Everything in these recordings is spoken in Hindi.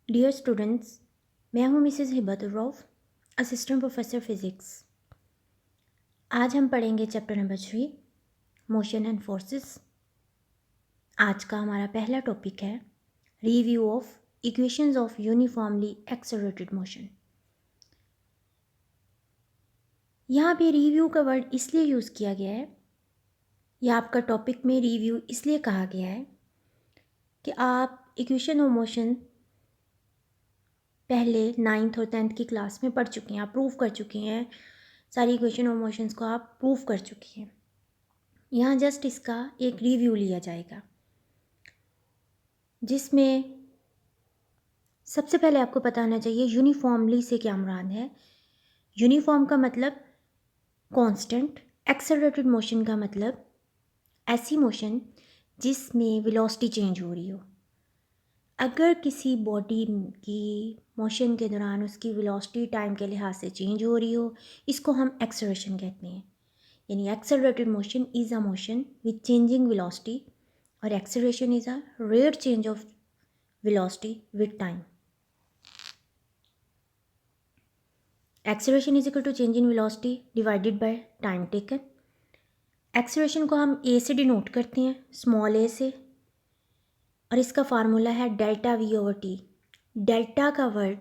डियर स्टूडेंट्स, मैं हूँ Mrs Hibat Rauf, assistant professor physics. आज हम पढ़ेंगे chapter number 3, motion and forces. आज का हमारा पहला टॉपिक है review of equations of uniformly accelerated motion. यहाँ पे रिव्यू का वर्ड इसलिए यूज़ किया गया है, या आपका टॉपिक में रिव्यू इसलिए कहा गया है कि आप इक्वेशन ऑफ मोशन पहले 9th और 10th की क्लास में पढ़ चुके हैं, आप प्रूव कर चुके हैं, सारी इक्वेशन ऑफ मोशंस को आप प्रूव कर चुकी हैं। यहाँ जस्ट इसका एक रिव्यू लिया जाएगा, जिसमें सबसे पहले आपको पता होना चाहिए यूनिफॉर्मली से क्या मुराद है। यूनिफॉर्म का मतलब कांस्टेंट, एक्सेलरेटेड मोशन का मतलब ऐसी मोशन जिसमें वेलोसिटी चेंज हो रही हो। अगर किसी बॉडी की मोशन के दौरान उसकी वेलोसिटी टाइम के लिहाज से चेंज हो रही हो, इसको हम एक्सेलरेशन कहते हैं। यानी accelerated motion is a motion with changing velocity और acceleration is a rate change of velocity with time. Acceleration is equal to change in velocity divided by time taken. Acceleration को हम ए से डिनोट करते हैं, स्मॉल ए से, और इसका फार्मूला है delta we over T. Delta का वर्ड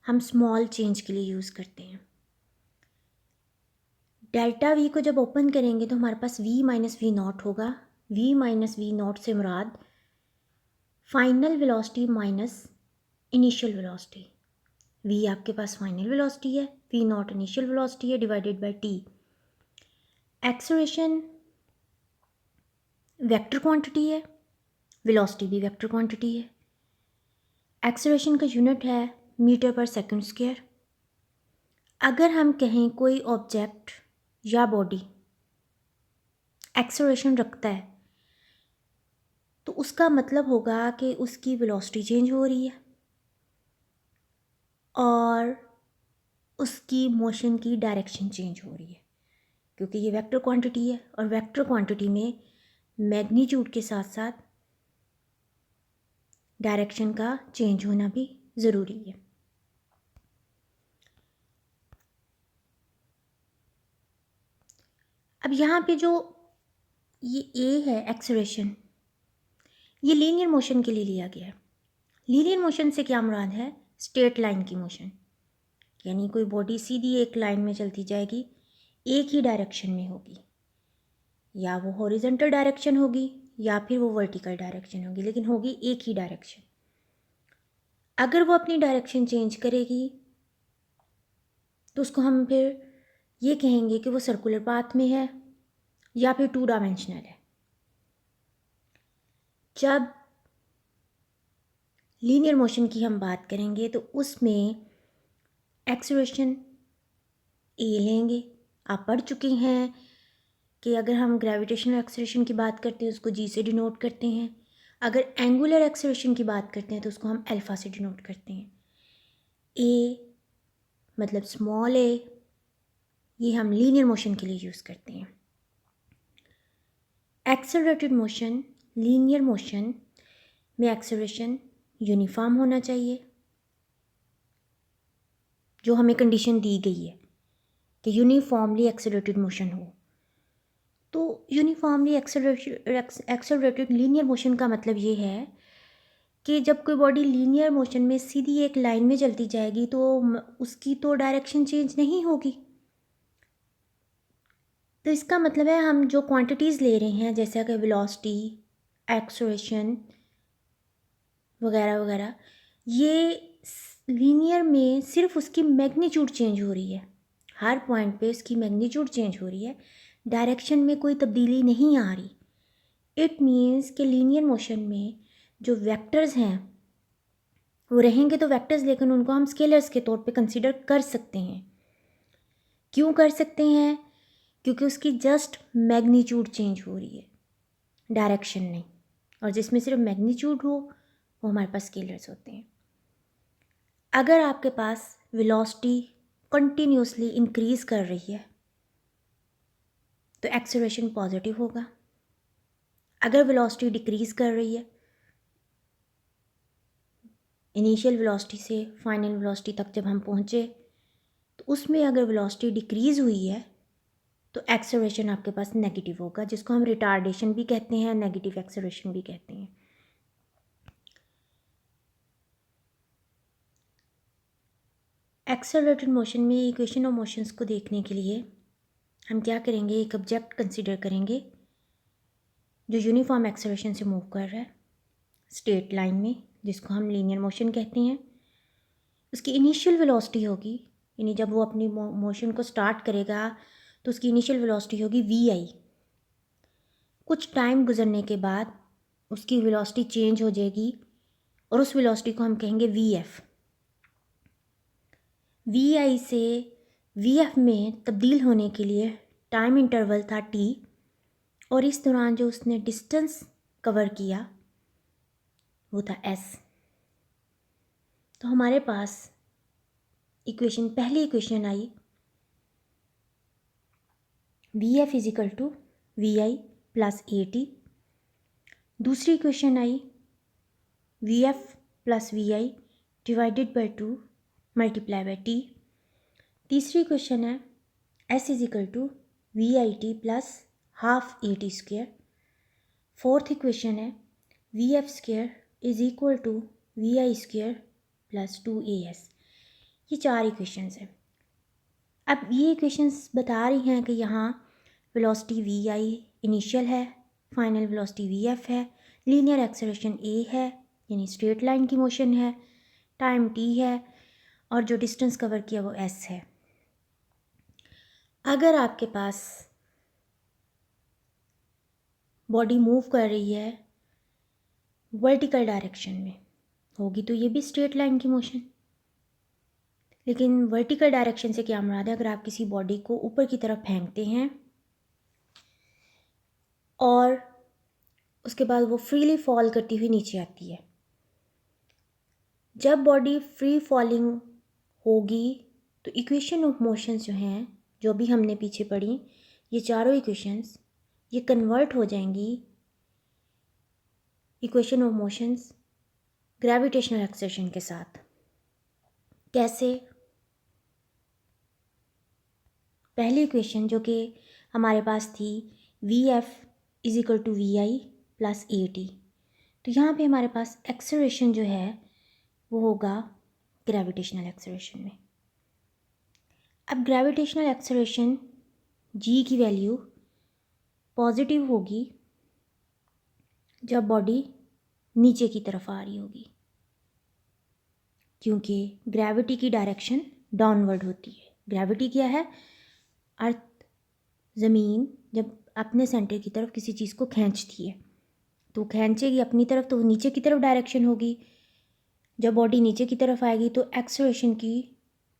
हम स्मॉल चेंज के लिए यूज़ करते हैं। डेल्टा वी को जब ओपन करेंगे तो हमारे पास वी माइनस वी नॉट होगा। वी माइनस वी नॉट से मुराद final velocity minus initial velocity. V आपके पास फाइनल वेलोसिटी है, वी नॉट इनिशियल वेलोसिटी है, divided by T. Acceleration vector quantity है, वेलोसिटी भी वेक्टर क्वांटिटी है। एक्सेलरेशन का यूनिट है मीटर पर सेकंड स्क्वायर। अगर हम कहें कोई ऑब्जेक्ट या बॉडी एक्सेलरेशन रखता है तो उसका मतलब होगा कि उसकी वेलोसिटी चेंज हो रही है और उसकी मोशन की डायरेक्शन चेंज हो रही है, क्योंकि ये वेक्टर क्वांटिटी है और वेक्टर क्वांटिटी में मैग्नीट्यूड के साथ साथ डायरेक्शन का चेंज होना भी ज़रूरी है। अब यहाँ पे जो ये ए है एक्सेलरेशन, ये लीनियर मोशन के लिए लिया गया है। लीनियर मोशन से क्या मुराद है? स्ट्रेट लाइन की मोशन, यानी कोई बॉडी सीधी एक लाइन में चलती जाएगी, एक ही डायरेक्शन में होगी, या वो हॉरिजॉन्टल डायरेक्शन होगी या फिर वो वर्टिकल डायरेक्शन होगी, लेकिन होगी एक ही डायरेक्शन। अगर वो अपनी डायरेक्शन चेंज करेगी तो उसको हम फिर ये कहेंगे कि वो सर्कुलर पाथ में है या फिर 2 डायमेंशनल है। जब लीनियर मोशन की हम बात करेंगे तो उसमें एक्सेलरेशन ए लेंगे। आप पढ़ चुके हैं कि अगर हम ग्रेविटेशनल एक्सेलरेशन की बात करते हैं उसको जी से डिनोट करते हैं, अगर एंगुलर एक्सेलरेशन की बात करते हैं तो उसको हम अल्फ़ा से डिनोट करते हैं। ए मतलब स्मॉल ए, ये हम लीनियर मोशन के लिए यूज़ करते हैं। एक्सेलरेटेड मोशन, लीनियर मोशन में एक्सेलरेशन यूनिफॉर्म होना चाहिए, जो हमें कंडीशन दी गई है कि यूनिफॉर्मली एक्सेलरेटेड मोशन हो। तो यूनिफॉर्मली एक्सेलरेटेड लीनियर मोशन का मतलब ये है कि जब कोई बॉडी लीनियर मोशन में सीधी एक लाइन में चलती जाएगी तो उसकी तो डायरेक्शन चेंज नहीं होगी। तो इसका मतलब है हम जो क्वांटिटीज़ ले रहे हैं, जैसे कि वेलोसिटी, एक्सेलरेशन वगैरह वगैरह, ये लीनियर में सिर्फ उसकी मैग्नीट्यूड चेंज हो रही है। हर पॉइंट पे उसकी मैग्नीट्यूड चेंज हो रही है, डायरेक्शन में कोई तब्दीली नहीं आ रही। इट मीन्स कि लीनियर मोशन में जो वेक्टर्स हैं वो रहेंगे तो वेक्टर्स, लेकिन उनको हम स्केलर्स के तौर पे कंसीडर कर सकते हैं। क्यों कर सकते हैं? क्योंकि उसकी जस्ट मैग्नीट्यूड चेंज हो रही है, डायरेक्शन नहीं। और जिसमें सिर्फ मैग्नीट्यूड हो वो हमारे पास स्केलर्स होते हैं। अगर आपके पास वेलोसिटी कंटिन्यूसली इंक्रीज कर रही है तो एक्सेलरेशन पॉजिटिव होगा। अगर वेलोसिटी डिक्रीज कर रही है, इनिशियल वेलोसिटी से फाइनल वेलोसिटी तक जब हम पहुँचे तो उसमें अगर वेलोसिटी डिक्रीज़ हुई है तो एक्सेलरेशन आपके पास नेगेटिव होगा, जिसको हम रिटार्डेशन भी कहते हैं, नेगेटिव एक्सेलरेशन भी कहते हैं। एक्सेलरेटेड मोशन में इक्वेशन ऑफ मोशंस को देखने के लिए हम क्या करेंगे, एक ऑब्जेक्ट कंसीडर करेंगे जो यूनिफॉर्म एक्सेलरेशन से मूव कर रहा है स्ट्रेट लाइन में, जिसको हम लीनियर मोशन कहते हैं। उसकी इनिशियल वेलोसिटी होगी, यानी जब वो अपनी मोशन को स्टार्ट करेगा तो उसकी इनिशियल वेलोसिटी होगी v_i। कुछ टाइम गुजरने के बाद उसकी वेलोसिटी चेंज हो जाएगी और उस वेलोसिटी को हम कहेंगे v_f। v_i से v_f में तब्दील होने के लिए टाइम इंटरवल था t, और इस दौरान जो उसने डिस्टेंस कवर किया वो था s। तो हमारे पास पहली इक्वेशन आई v_f is equal to v_i plus a_t। दूसरी इक्वेशन आई v_f plus v_i divided by 2 multiply by t। तीसरी इक्वेशन है s is equal to v_i_t plus half a_t square. Fourth equation है v_f square is equal to v_i square plus 2as। ये चार इक्वेशंस हैं। अब ये इक्वेशंस बता रही हैं कि यहाँ वेलोसिटी v_i इनिशियल है, फाइनल वेलोसिटी v_f है, लीनियर एक्सेलरेशन a है यानी स्ट्रेट लाइन की मोशन है, टाइम t है और जो डिस्टेंस कवर किया वो s है। अगर आपके पास बॉडी मूव कर रही है वर्टिकल डायरेक्शन में होगी तो ये भी स्ट्रेट लाइन की मोशन। लेकिन वर्टिकल डायरेक्शन से क्या मुराद है, अगर आप किसी बॉडी को ऊपर की तरफ फेंकते हैं और उसके बाद वो फ्रीली फॉल करती हुई नीचे आती है, जब बॉडी फ्री फॉलिंग होगी तो इक्वेशन ऑफ मोशंस जो हैं, जो भी हमने पीछे पढ़ी, ये चारों इक्वेशंस ये कन्वर्ट हो जाएंगी equation of motions gravitational acceleration के साथ। कैसे? पहली इक्वेशन जो कि हमारे पास थी v_f is equal to v_i plus a_t, तो यहाँ पे हमारे पास एक्सेलरेशन जो है वो होगा ग्रेविटेशनल एक्सेलरेशन में। अब ग्रेविटेशनल एक्सेलरेशन g की वैल्यू पॉजिटिव होगी जब बॉडी नीचे की तरफ आ रही होगी, क्योंकि ग्रेविटी की डायरेक्शन डाउनवर्ड होती है। ग्रेविटी क्या है? अर्थ, ज़मीन जब अपने सेंटर की तरफ किसी चीज़ को खींचती है तो खींचेगी अपनी तरफ तो नीचे की तरफ डायरेक्शन होगी। जब बॉडी नीचे की तरफ आएगी तो एक्सेलरेशन की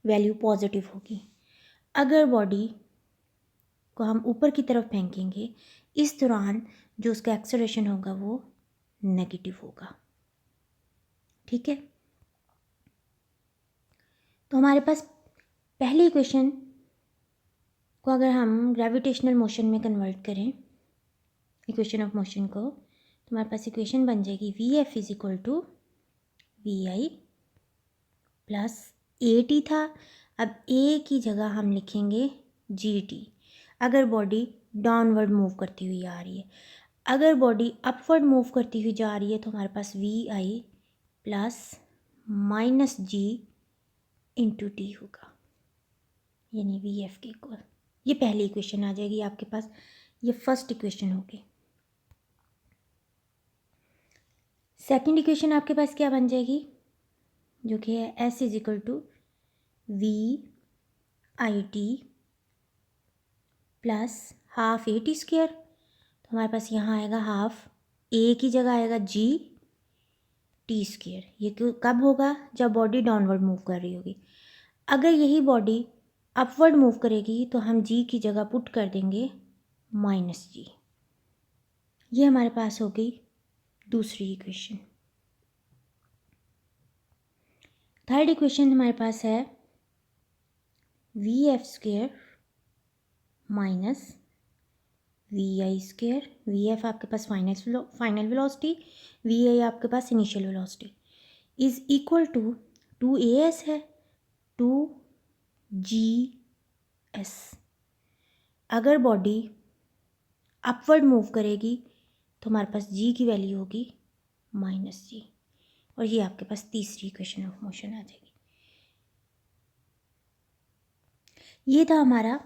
वैल्यू पॉजिटिव होगी। अगर बॉडी को हम ऊपर की तरफ फेंकेंगे इस दौरान जो उसका एक्सेलरेशन होगा वो नेगेटिव होगा। ठीक है, तो हमारे पास पहली इक्वेशन को अगर हम ग्रेविटेशनल मोशन में कन्वर्ट करें इक्वेशन ऑफ मोशन को, तो हमारे पास इक्वेशन बन जाएगी v_f is equal to v_i plus a_t था। अब a की जगह हम लिखेंगे g_t। अगर बॉडी डाउनवर्ड मूव करती हुई आ रही है, अगर बॉडी अपवर्ड मूव करती हुई जा रही है तो हमारे पास v_i plus minus g into T होगा, यानी v_f के इक्वल। ये पहली इक्वेशन आ जाएगी आपके पास, ये फर्स्ट इक्वेशन होगी। सेकंड इक्वेशन आपके पास क्या बन जाएगी, जो कि है s is equal to v_i_t plus half a_t square. तो हमारे पास यहाँ आएगा हाफ a की जगह आएगा g_t स्क्वेयर। ये कब होगा? जब बॉडी डाउनवर्ड मूव कर रही होगी। अगर यही बॉडी अपवर्ड मूव करेगी तो हम g की जगह पुट कर देंगे माइनस g। ये हमारे पास हो गई दूसरी इक्वेशन। थर्ड इक्वेशन हमारे पास है v_f square minus v_i square. v_f आपके पास फाइनल वेलोसिटी, v_i आपके पास initial velocity. Is equal to 2as है 2gs। अगर बॉडी अपवर्ड मूव करेगी तो हमारे पास g की वैल्यू होगी -g, और ये आपके पास तीसरी इक्वेशन ऑफ मोशन आ जाएगी। ये था हमारा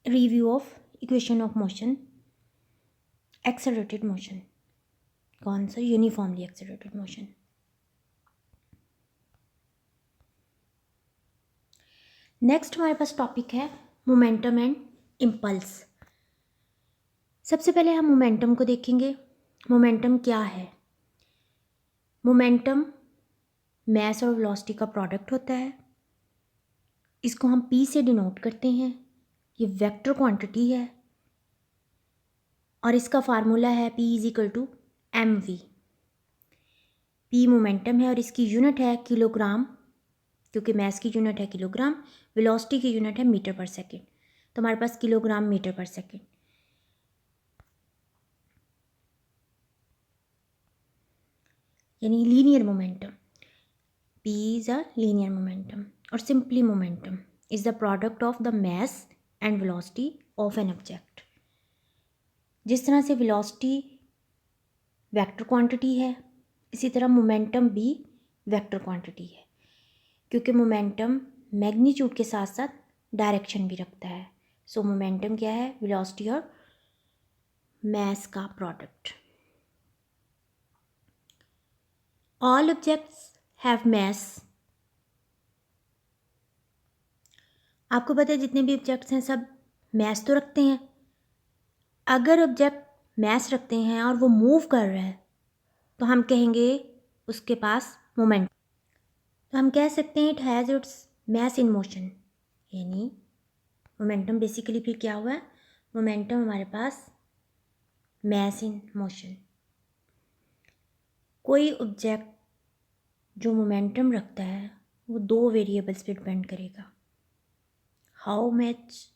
review of equation of motion, accelerated motion. कौन सा? Uniformly accelerated motion. नेक्स्ट हमारे पास टॉपिक है मोमेंटम एंड इम्पल्स। सबसे पहले हम मोमेंटम को देखेंगे। मोमेंटम क्या है? मोमेंटम मैस और वेलोसिटी का प्रोडक्ट होता है। इसको हम p से डिनोट करते हैं। ये वेक्टर क्वांटिटी है और इसका फार्मूला है p = mv। p मोमेंटम है और इसकी यूनिट है किलोग्राम, क्योंकि मैस की यूनिट है किलोग्राम, वेलोसिटी की यूनिट है मीटर पर सेकेंड। तो हमारे पास किलोग्राम मीटर पर सेकेंड। यानी linear momentum, p is a linear momentum. और simply momentum is the product of the mass and velocity of an object. जिस तरह से वेलोसिटी वेक्टर क्वांटिटी है, इसी तरह मोमेंटम भी वेक्टर क्वांटिटी है, क्योंकि मोमेंटम मैग्नीट्यूड के साथ साथ डायरेक्शन भी रखता है। सो मोमेंटम क्या है? वेलोसिटी और मैस का product. All objects have mass. आपको पता है जितने भी ऑब्जेक्ट्स हैं सब मैस तो रखते हैं। अगर ऑब्जेक्ट मैस रखते हैं और वो मूव कर रहा है तो हम कहेंगे उसके पास मोमेंट। तो हम कह सकते हैं it has its mass in motion. यानी मोमेंटम बेसिकली फिर क्या हुआ? मोमेंटम हमारे पास मैस इन मोशन। कोई ऑब्जेक्ट जो मोमेंटम रखता है वो दो वेरिएबल्स पे डिपेंड करेगा। How much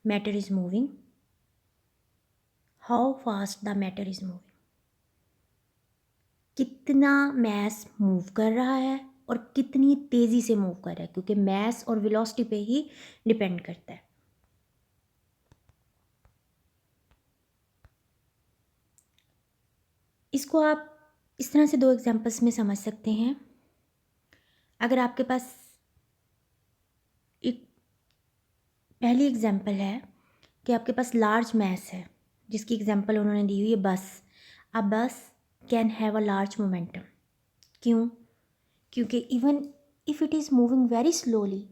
matter is moving, how fast the matter is moving. कितना मैस मूव कर रहा है और कितनी तेज़ी से मूव कर रहा है, क्योंकि मैस और वेलोसिटी पे ही डिपेंड करता है। इसको आप इस तरह से दो एग्जांपल्स में समझ सकते हैं। अगर आपके पास एक पहली एग्जांपल है कि आपके पास लार्ज मैस है, जिसकी एग्जांपल उन्होंने दी हुई है बस। अ बस can have a large momentum. क्यों? क्योंकि even if it is moving very slowly,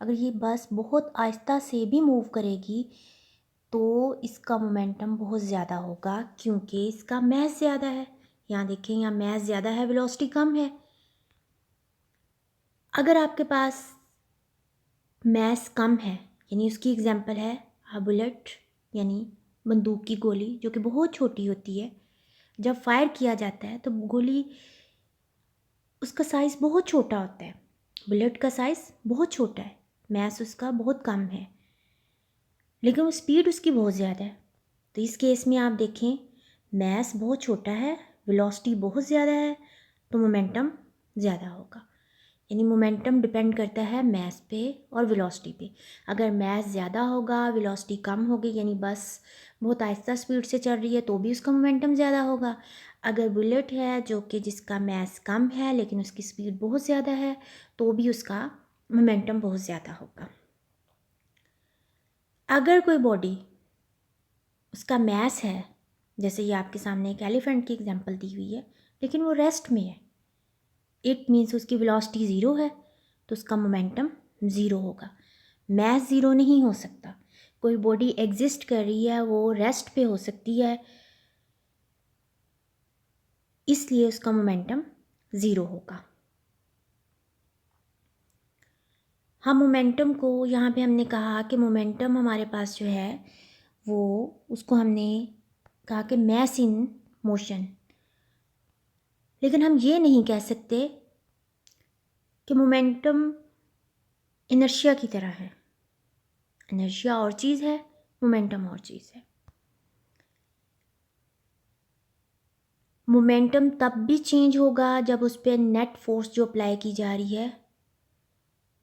अगर ये बस बहुत आहिस्ता से भी मूव करेगी तो इसका मोमेंटम बहुत ज़्यादा होगा, क्योंकि इसका मैस ज़्यादा है। यहाँ देखें, यहाँ मैस ज़्यादा है, वेलोसिटी कम है। अगर आपके पास मैस कम है, यानी उसकी एग्जांपल है अ बुलेट, यानी बंदूक की गोली, जो कि बहुत छोटी होती है। जब फायर किया जाता है तो गोली, उसका साइज़ बहुत छोटा होता है। बुलेट का साइज़ बहुत छोटा है, मैस उसका बहुत कम है, लेकिन वो स्पीड उसकी बहुत ज़्यादा है। तो इस केस में आप देखें, मैस बहुत छोटा है, वेलोसिटी बहुत ज़्यादा है, तो मोमेंटम ज़्यादा होगा। यानी मोमेंटम डिपेंड करता है मैस पे और वेलोसिटी पे। अगर मैस ज़्यादा होगा, वेलोसिटी कम होगी, यानी बस बहुत आहिस्ता स्पीड से चल रही है तो भी उसका मोमेंटम ज़्यादा होगा। अगर बुलेट है जो कि जिसका मैस कम है लेकिन उसकी स्पीड बहुत ज़्यादा है, तो भी उसका मोमेंटम बहुत ज़्यादा होगा। अगर कोई बॉडी, उसका मैस है, जैसे ये आपके सामने एक एलिफेंट की एग्जांपल दी हुई है, लेकिन वो रेस्ट में है, इट मीन्स उसकी वेलोसिटी ज़ीरो है, तो उसका मोमेंटम ज़ीरो होगा। मैस ज़ीरो नहीं हो सकता। कोई बॉडी एग्जिस्ट कर रही है, वो रेस्ट पे हो सकती है, इसलिए उसका मोमेंटम ज़ीरो होगा। हम मोमेंटम को यहाँ पे हमने कहा कि मोमेंटम हमारे पास जो है वो, उसको हमने कहा कि मैस इन मोशन, लेकिन हम ये नहीं कह सकते कि मोमेंटम इनर्शिया की तरह है। इनर्शिया और चीज़ है, मोमेंटम और चीज़ है। मोमेंटम तब भी चेंज होगा जब उस पर नेट फोर्स जो अप्लाई की जा रही है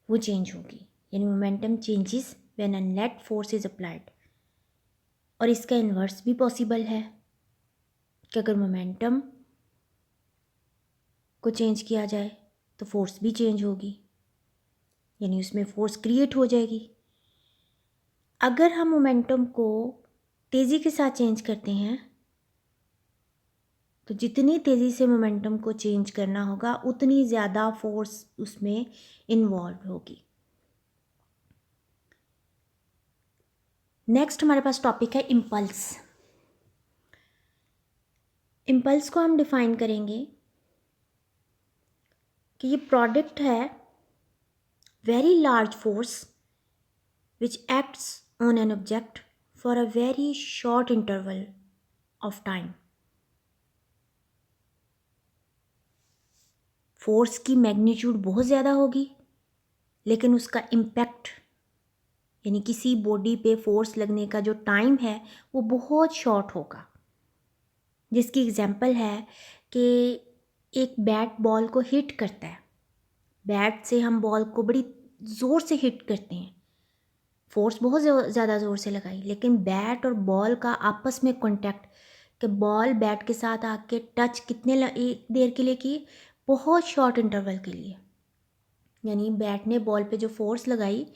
वो चेंज होगी, यानी momentum changes when a net force is applied. और इसका इन्वर्स भी पॉसिबल है कि अगर मोमेंटम को चेंज किया जाए तो फोर्स भी चेंज होगी, यानी उसमें फोर्स क्रिएट हो जाएगी। अगर हम मोमेंटम को तेज़ी के साथ चेंज करते हैं तो जितनी तेज़ी से मोमेंटम को चेंज करना होगा उतनी ज़्यादा फोर्स उसमें इन्वॉल्व होगी। नेक्स्ट हमारे पास टॉपिक है इम्पल्स। इम्पल्स को हम डिफाइन करेंगे कि ये प्रोडक्ट है very large force which acts on an object for a very short interval of time। Force की मैग्नीट्यूड बहुत ज़्यादा होगी लेकिन उसका इम्पैक्ट यानी किसी बॉडी पे फोर्स लगने का जो टाइम है वो बहुत शॉर्ट होगा। जिसकी एग्जांपल है कि एक बैट बॉल को हिट करता है, बैट से हम बॉल को बड़ी ज़ोर से हिट करते हैं, फोर्स बहुत ज़्यादा ज़ोर से लगाई, लेकिन बैट और बॉल का आपस में कांटेक्ट कि बॉल बैट के साथ आके टच कितने एक देर के लिए की, बहुत शॉर्ट इंटरवल के लिए। यानी बैट ने बॉल पे जो फोर्स लगाई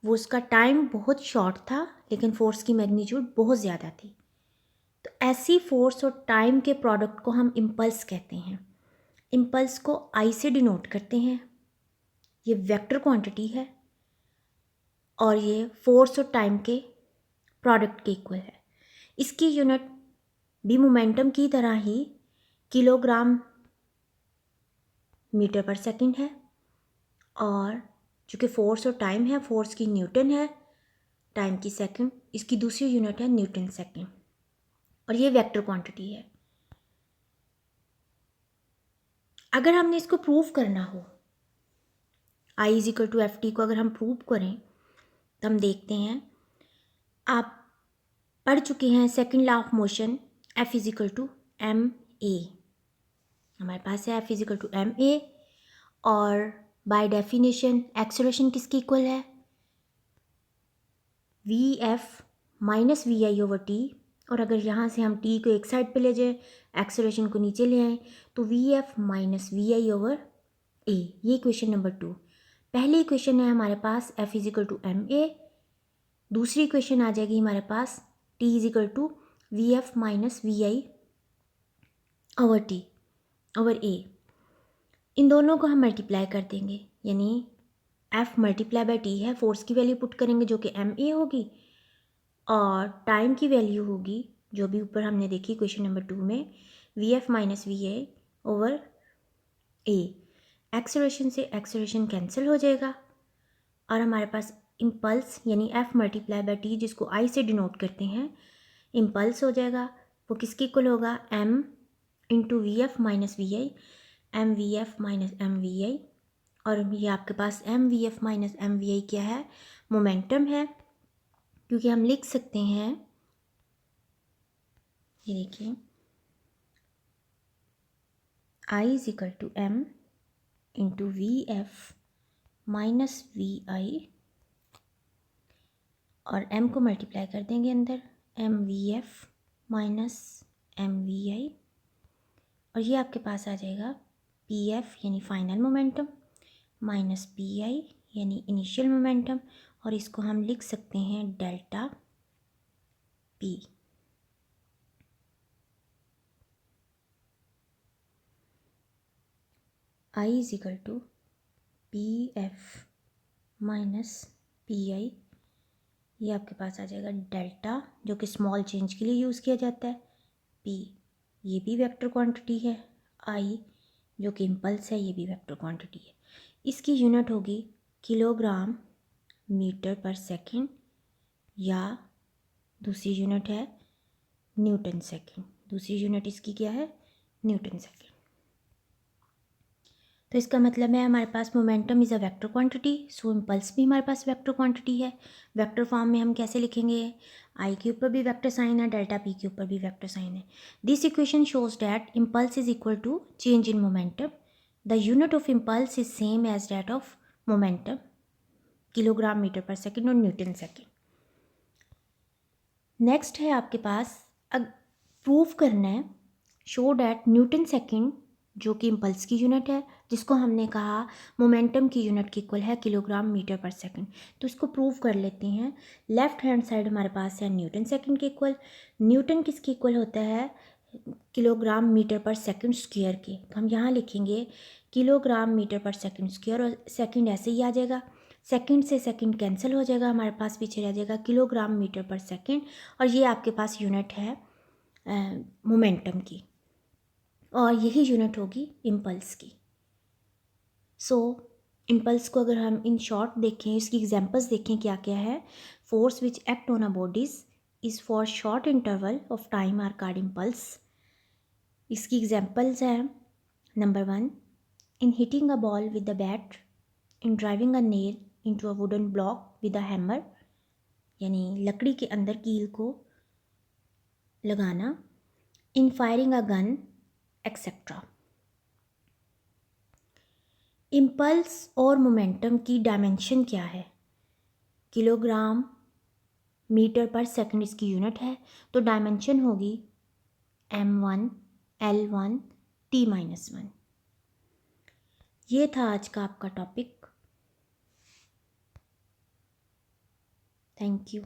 वो उसका टाइम बहुत शॉर्ट था लेकिन फोर्स की मैग्नीट्यूड बहुत ज़्यादा थी। तो ऐसी फोर्स और टाइम के प्रोडक्ट को हम इम्पल्स कहते हैं। इम्पल्स को आई से डिनोट करते हैं, ये वेक्टर क्वांटिटी है और ये फोर्स और टाइम के प्रोडक्ट के इक्वल है। इसकी यूनिट भी मोमेंटम की तरह ही किलोग्राम मीटर पर सेकंड है और चूँकि फोर्स और टाइम है, फोर्स की न्यूटन है, टाइम की सेकंड, इसकी दूसरी यूनिट है न्यूटन सेकंड और ये वेक्टर क्वांटिटी है। अगर हमने इसको प्रूव करना हो I = FT को अगर हम प्रूव करें तो हम देखते हैं, आप पढ़ चुके हैं second law of motion F = ma। हमारे पास है F = ma और बाय डेफिनेशन एक्सेलरेशन किसकी इक्वल है, Vf - Vi/t। और अगर यहाँ से हम t को एक साइड पे ले जाएं, एक्सेलरेशन को नीचे ले आएँ तो Vf - Vi/a। ये इक्वेशन नंबर 2। पहली इक्वेशन है हमारे पास F = ma, दूसरी इक्वेशन आ जाएगी हमारे पास T = Vf - Vi/t/a। इन दोनों को हम मल्टीप्लाई कर देंगे, यानी F × T है, फोर्स की वैल्यू पुट करेंगे जो कि ma होगी और टाइम की वैल्यू होगी जो भी ऊपर हमने देखी क्वेश्चन नंबर 2 में, Vf - Vi/a। एक्सेलरेशन से एक्सेलरेशन कैंसिल हो जाएगा और हमारे पास इम्पल्स यानी F × T जिसको I से डिनोट करते हैं, इम्पल्स हो जाएगा। वो किसकी इक्वल होगा, m × Vf - Vi, mVf - mVi। और ये आपके पास mVf - mVi क्या है, मोमेंटम है, क्योंकि हम लिख सकते हैं, ये देखिए I = m × Vf - Vi और m को मल्टीप्लाई कर देंगे अंदर, mVf - mVi और ये आपके पास आ जाएगा Pf यानी फाइनल मोमेंटम माइनस Pi यानी इनिशियल मोमेंटम और इसको हम लिख सकते हैं delta P। I = Pf - Pi, ये आपके पास आ जाएगा डेल्टा जो कि स्मॉल चेंज के लिए यूज़ किया जाता है, P ये भी वेक्टर क्वांटिटी है, I जो कि इम्पल्स है ये भी वेक्टर क्वांटिटी है। इसकी यूनिट होगी किलोग्राम मीटर पर सेकंड या दूसरी यूनिट है न्यूटन सेकंड। दूसरी यूनिट इसकी क्या है, न्यूटन सेकंड। तो इसका मतलब है हमारे पास momentum is a vector quantity, so impulse भी हमारे पास वेक्टर क्वांटिटी है। वेक्टर फॉर्म में हम कैसे लिखेंगे, आई के ऊपर भी वेक्टर साइन है, डेल्टा पी के ऊपर भी वेक्टर साइन है। This equation shows that impulse is equal to change in momentum. The unit of impulse is same as that of momentum, kilogram meter per second और न्यूटन सेकेंड। नेक्स्ट है आपके पास प्रूफ करना है, शो डैट न्यूटन सेकेंड जो कि इम्पल्स की यूनिट है, जिसको हमने कहा मोमेंटम की यूनिट की इक्वल है किलोग्राम मीटर पर सेकंड। तो इसको प्रूव कर लेते हैं। लेफ्ट हैंड साइड हमारे पास है न्यूटन सेकंड के इक्वल। न्यूटन किसके इक्वल होता है, kilogram meter per second square के। तो हम यहाँ लिखेंगे kilogram meter per second square, और सेकंड ऐसे ही आ जाएगा, सेकंड से सेकंड कैंसिल हो जाएगा, हमारे पास पीछे रह जाएगा किलोग्राम मीटर पर सेकंड। और ये आपके पास यूनिट है मोमेंटम की, और यही यूनिट होगी इम्पल्स की। सो इम्पल्स को अगर हम इन शॉर्ट देखें, इसकी एग्जांपल्स देखें क्या क्या है। Force which act on a bodies is for short interval of time are called impulse. इसकी एग्जांपल्स हैं, number 1, in hitting a ball with the bat, in driving a nail into a wooden block with a hammer, यानी लकड़ी के अंदर कील को लगाना, in firing a gun etcetera. Impulse और मोमेंटम की डायमेंशन क्या है, किलोग्राम मीटर पर सेकंड इसकी यूनिट है, तो डायमेंशन होगी m1 l1 t-1। ये था आज का आपका टॉपिक। Thank you.